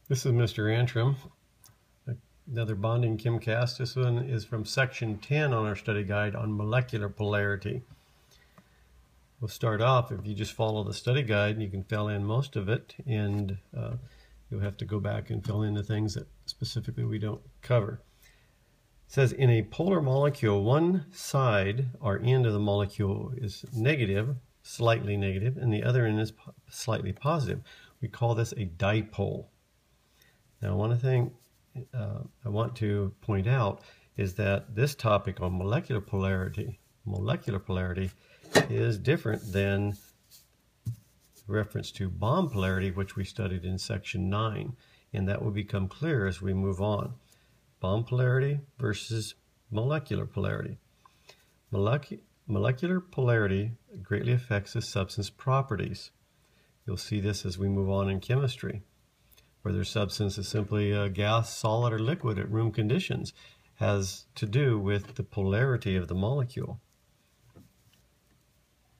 This is Mr. Antrim, another bonding ChemCast. This one is from section 10 on our study guide on molecular polarity. We'll start off, if you just follow the study guide, you can fill in most of it, and you'll have to go back and fill in the things that specifically we don't cover. It says, in a polar molecule, one side or end of the molecule is negative, slightly negative, and the other end is slightly positive. We call this a dipole. Now, one thing I want to point out is that this topic on molecular polarity is different than reference to bond polarity, which we studied in section 9, and that will become clear as we move on. Bond polarity versus molecular polarity. Molecular polarity greatly affects the substance properties. You'll see this as we move on in chemistry. Whether substance is simply a gas, solid, or liquid at room conditions has to do with the polarity of the molecule.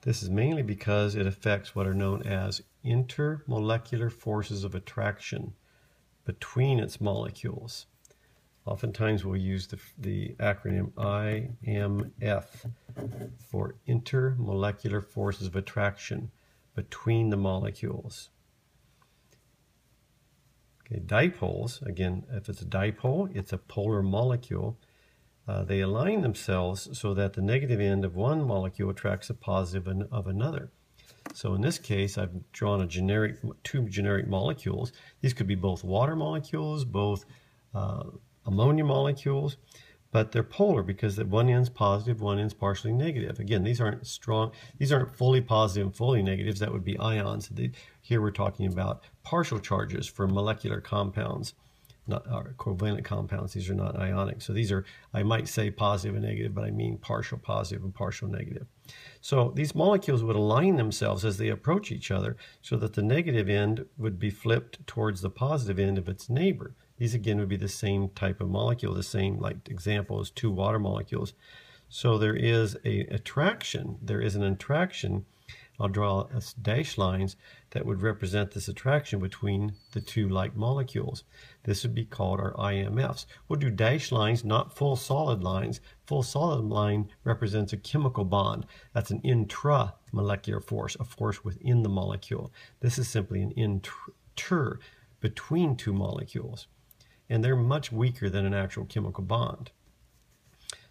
This is mainly because it affects what are known as intermolecular forces of attraction between its molecules. Oftentimes we'll use the acronym IMF for intermolecular forces of attraction between the molecules. Dipoles, again, if it's a dipole, it's a polar molecule. They align themselves so that the negative end of one molecule attracts the positive of another. So in this case, I've drawn two generic molecules. These could be both water molecules, both ammonia molecules, but they're polar because one end's positive, one end's partially negative. Again, these aren't fully positive and fully negatives. That would be ions. Here we're talking about partial charges for molecular compounds, not covalent compounds. These are not ionic. So these are, I might say positive and negative, but I mean partial positive and partial negative. So these molecules would align themselves as they approach each other so that the negative end would be flipped towards the positive end of its neighbor. These again would be the same type of molecule, the same like example as two water molecules. So there is an attraction. I'll draw dashed lines that would represent this attraction between the two like molecules. This would be called our IMFs. We'll do dashed lines, not full solid lines. Full solid line represents a chemical bond. That's an intramolecular force, a force within the molecule. This is simply an inter between two molecules. And they're much weaker than an actual chemical bond.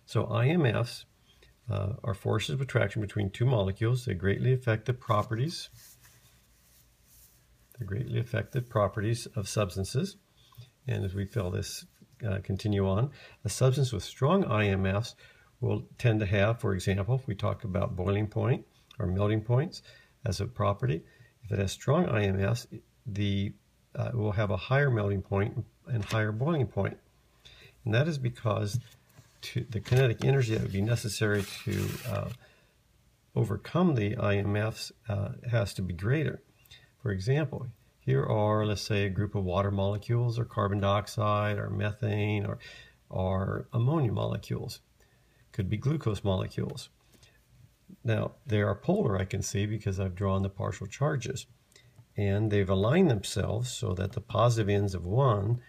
So IMFs are forces of attraction between two molecules. They greatly affect the properties. They greatly affect the properties of substances. And as we continue on, a substance with strong IMFs will tend to have, for example, if we talk about boiling point or melting points as a property, if it has strong IMFs, it will have a higher melting point and higher boiling point. And that is because the kinetic energy that would be necessary to overcome the IMFs has to be greater. For example, here are, let's say, a group of water molecules or carbon dioxide or methane or ammonia molecules. Could be glucose molecules. Now, they are polar, I can see, because I've drawn the partial charges. And they've aligned themselves so that the positive ends of one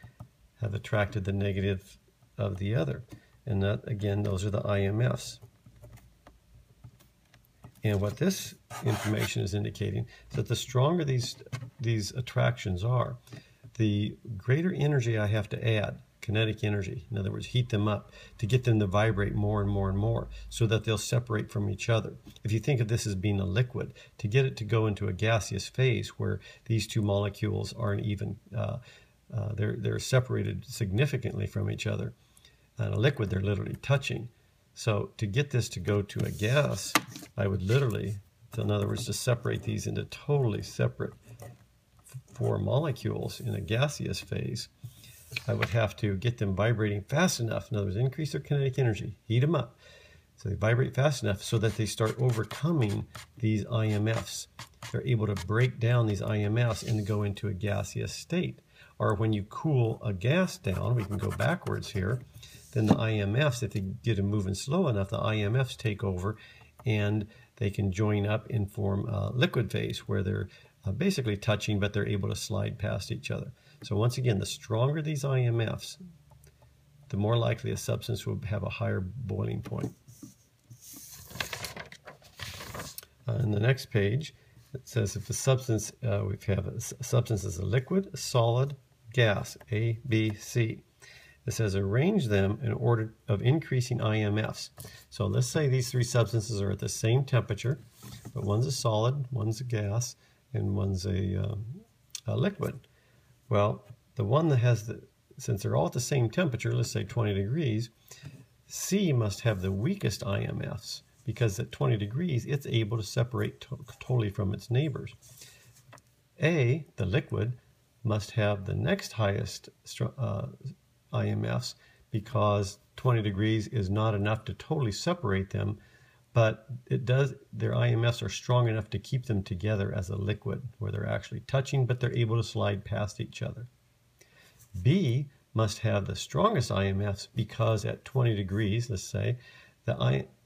have attracted the negative of the other. And that, again, those are the IMFs. And what this information is indicating is that the stronger these attractions are, the greater energy I have to add, kinetic energy. In other words, heat them up to get them to vibrate more and more and more so that they'll separate from each other. If you think of this as being a liquid, to get it to go into a gaseous phase where these two molecules aren't even, they're separated significantly from each other. In a liquid, they're literally touching. So to get this to go to a gas, I would literally, in other words, to separate these into totally separate four molecules in a gaseous phase, I would have to get them vibrating fast enough. In other words, increase their kinetic energy, heat them up. So they vibrate fast enough so that they start overcoming these IMFs. They're able to break down these IMFs and go into a gaseous state. Or when you cool a gas down, we can go backwards here, then the IMFs, if they get them moving slow enough, the IMFs take over and they can join up and form a liquid phase where they're basically touching, but they're able to slide past each other. So once again, the stronger these IMFs, the more likely a substance will have a higher boiling point. In the next page, it says if a substance, we have a substance is a liquid, a solid, gas, A, B, C. It says arrange them in order of increasing IMFs. So let's say these three substances are at the same temperature, but one's a solid, one's a gas, and one's a liquid. Well, the one that has since they're all at the same temperature, let's say 20 degrees, C must have the weakest IMFs because at 20 degrees, it's able to separate totally from its neighbors. A, the liquid, must have the next highest IMFs because 20 degrees is not enough to totally separate them, but their IMFs are strong enough to keep them together as a liquid where they're actually touching, but they're able to slide past each other. B must have the strongest IMFs because at 20 degrees, let's say, the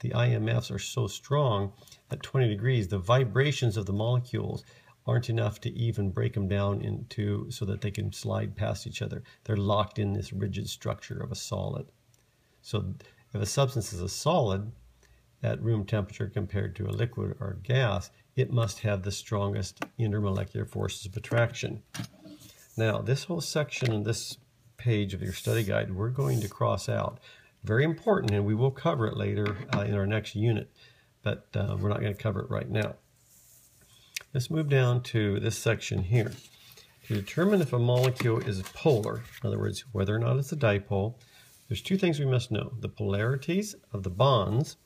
IMFs are so strong at 20 degrees, the vibrations of the molecules aren't enough to even break them down so that they can slide past each other. They're locked in this rigid structure of a solid. So if a substance is a solid at room temperature compared to a liquid or gas, it must have the strongest intermolecular forces of attraction. Now, this whole section in this page of your study guide, we're going to cross out. Very important, and we will cover it later in our next unit, but we're not going to cover it right now. Let's move down to this section here. To determine if a molecule is polar, in other words, whether or not it's a dipole, there's two things we must know: the polarities of the bonds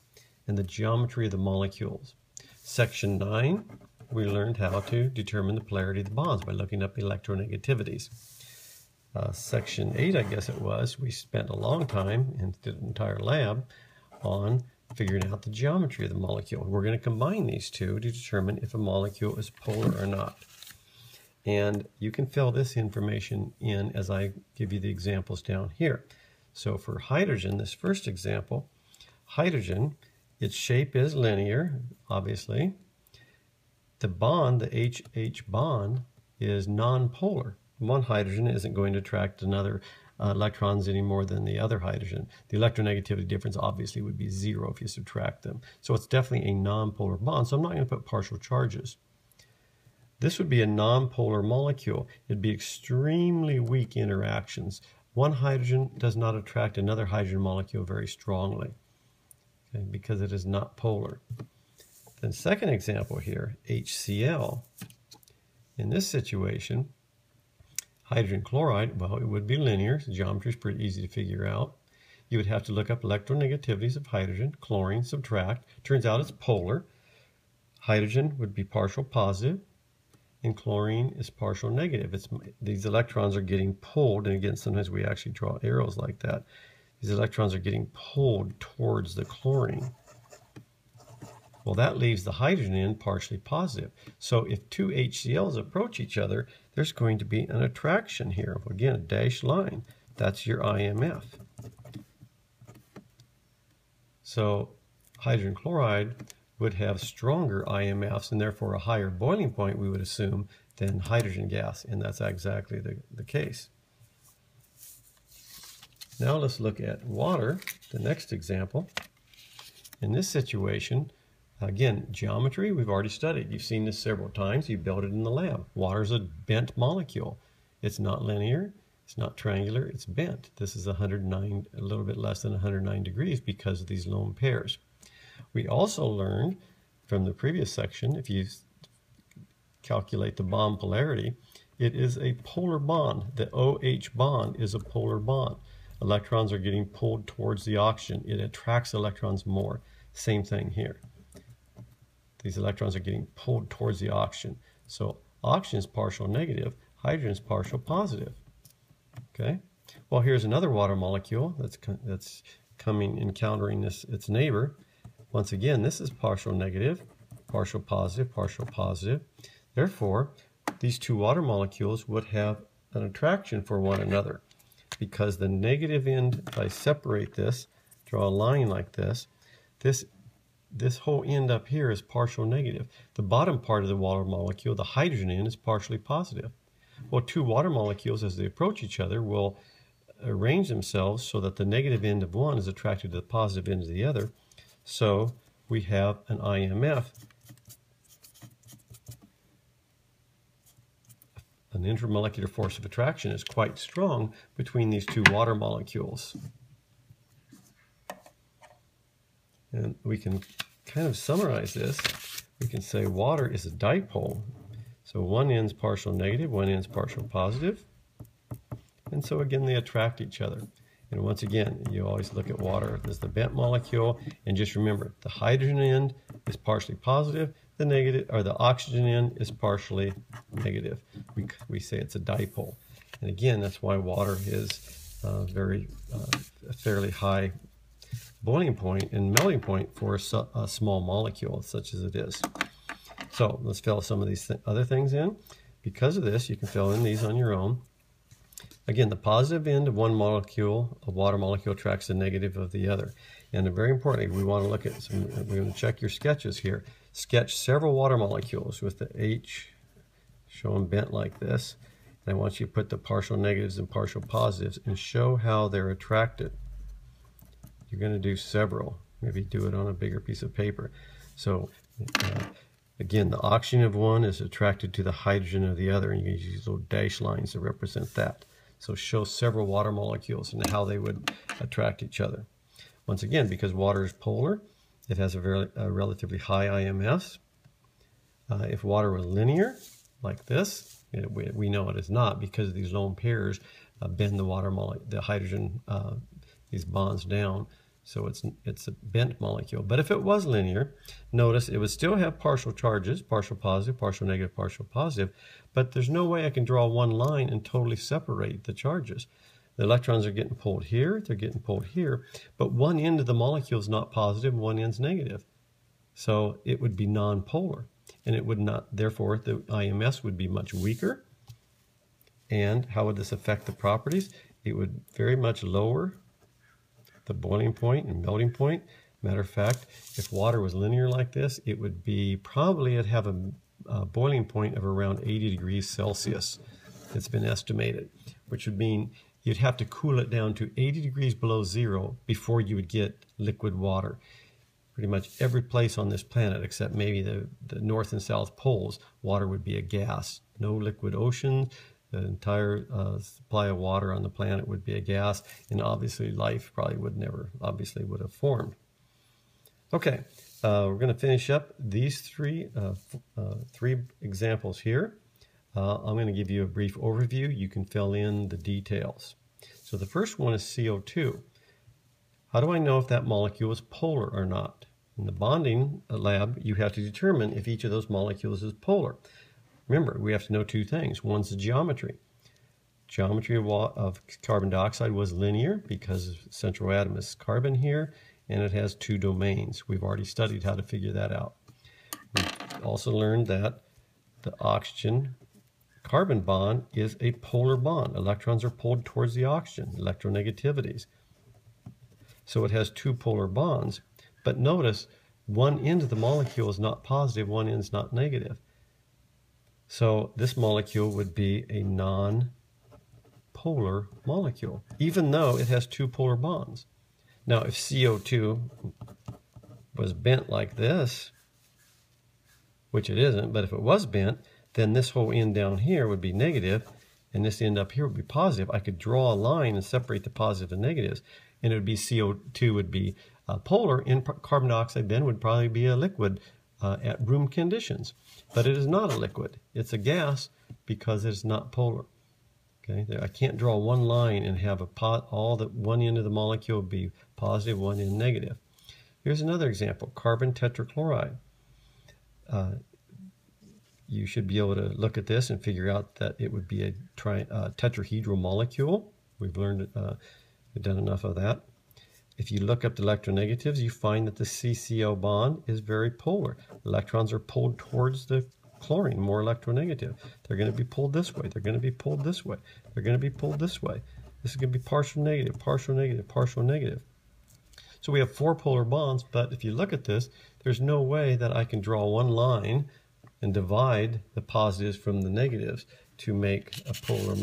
and the geometry of the molecules. Section 9, we learned how to determine the polarity of the bonds by looking up electronegativities. Section 8, I guess it was, we spent a long time and did an entire lab on figuring out the geometry of the molecule. We're going to combine these two to determine if a molecule is polar or not. And you can fill this information in as I give you the examples down here. So for hydrogen, this first example, hydrogen, its shape is linear, obviously. The bond, the HH bond, is nonpolar. One hydrogen isn't going to attract another electrons any more than the other hydrogen. The electronegativity difference obviously would be 0 if you subtract them. So it's definitely a nonpolar bond, so I'm not going to put partial charges. This would be a nonpolar molecule. It'd be extremely weak interactions. One hydrogen does not attract another hydrogen molecule very strongly, okay, because it is not polar. Then second example here, HCl. In this situation, hydrogen chloride, well, it would be linear. The geometry is pretty easy to figure out. You would have to look up electronegativities of hydrogen, chlorine, subtract. Turns out it's polar. Hydrogen would be partial positive, and chlorine is partial negative. These electrons are getting pulled, and again, sometimes we actually draw arrows like that. These electrons are getting pulled towards the chlorine. Well, that leaves the hydrogen in partially positive. So if two HCl's approach each other, there's going to be an attraction here. Again, a dashed line. That's your IMF. So hydrogen chloride would have stronger IMFs and therefore a higher boiling point, we would assume, than hydrogen gas. And that's exactly the case. Now let's look at water, the next example. In this situation, again, geometry we've already studied. You've seen this several times. You built it in the lab. Water is a bent molecule. It's not linear. It's not triangular. It's bent. This is 109, a little bit less than 109 degrees because of these lone pairs. We also learned from the previous section, if you calculate the bond polarity, it is a polar bond. The OH bond is a polar bond. Electrons are getting pulled towards the oxygen. It attracts electrons more. Same thing here. These electrons are getting pulled towards the oxygen. So oxygen is partial negative, hydrogen is partial positive. Okay. Well, here's another water molecule that's encountering its neighbor. Once again, this is partial negative, partial positive, partial positive. Therefore, these two water molecules would have an attraction for one another because the negative end, if I separate this, draw a line like this, this this whole end up here is partial negative. The bottom part of the water molecule, the hydrogen end, is partially positive. Well, two water molecules, as they approach each other, will arrange themselves so that the negative end of one is attracted to the positive end of the other. So we have an IMF, an intermolecular force of attraction, is quite strong between these two water molecules. And we can kind of summarize this. We can say water is a dipole. So one end's partial negative, one end's partial positive. And so again, they attract each other. And once again, you always look at water as the bent molecule, and just remember, the hydrogen end is partially positive, the negative, or the oxygen end is partially negative. We say it's a dipole. And again, that's why water is a fairly high boiling point and melting point for a small molecule such as it is. So let's fill some of these other things in. Because of this, you can fill in these on your own. Again, the positive end of one molecule, a water molecule, attracts the negative of the other. And very importantly, we want to look at some, we're going to check your sketches here. Sketch several water molecules with the H shown bent like this. And I want you to put the partial negatives and partial positives and show how they're attracted. You're going to do several. Maybe do it on a bigger piece of paper. So again, the oxygen of one is attracted to the hydrogen of the other, and you use these little dash lines to represent that. So show several water molecules and how they would attract each other. Once again, because water is polar, it has a relatively high IMS. If water was linear, like this, we know it is not, because these lone pairs bend the hydrogen, these bonds down. So it's a bent molecule. But if it was linear, notice it would still have partial charges, partial positive, partial negative, partial positive, but there's no way I can draw one line and totally separate the charges. The electrons are getting pulled here, they're getting pulled here, but one end of the molecule is not positive, one end's negative. So it would be nonpolar, and it would not, therefore the IMS would be much weaker. And how would this affect the properties? It would very much lower the boiling point and melting point. Matter of fact, if water was linear like this, it would be probably, it'd have a boiling point of around 80 degrees Celsius. It's been estimated, which would mean you'd have to cool it down to 80 degrees below zero before you would get liquid water. Pretty much every place on this planet, except maybe the North and South poles, water would be a gas. No liquid ocean. The entire supply of water on the planet would be a gas, and obviously life probably would have formed. Okay, we're going to finish up these three examples here. I'm going to give you a brief overview. You can fill in the details. So the first one is CO2. How do I know if that molecule is polar or not? In the bonding lab, you have to determine if each of those molecules is polar. Remember, we have to know two things. One's the geometry. Geometry of carbon dioxide was linear because the central atom is carbon here, and it has two domains. We've already studied how to figure that out. We've also learned that the oxygen-carbon bond is a polar bond. Electrons are pulled towards the oxygen, electronegativities. So it has two polar bonds. But notice, one end of the molecule is not positive, one end is not negative. So this molecule would be a non-polar molecule, even though it has two polar bonds. Now, if CO2 was bent like this, which it isn't, but if it was bent, then this whole end down here would be negative, and this end up here would be positive. I could draw a line and separate the positive and negatives, and it would be CO2 would be polar, and carbon dioxide then would probably be a liquid at room conditions. But it is not a liquid. It's a gas because it's not polar. Okay, I can't draw one line and have one end of the molecule be positive, one end negative. Here's another example, carbon tetrachloride. You should be able to look at this and figure out that it would be a tetrahedral molecule. We've learned, we've done enough of that. If you look up the electronegatives, you find that the CCO bond is very polar. Electrons are pulled towards the chlorine, more electronegative. They're going to be pulled this way. They're going to be pulled this way. They're going to be pulled this way. This is going to be partial negative, partial negative, partial negative. So we have four polar bonds, but if you look at this, there's no way that I can draw one line and divide the positives from the negatives to make a polar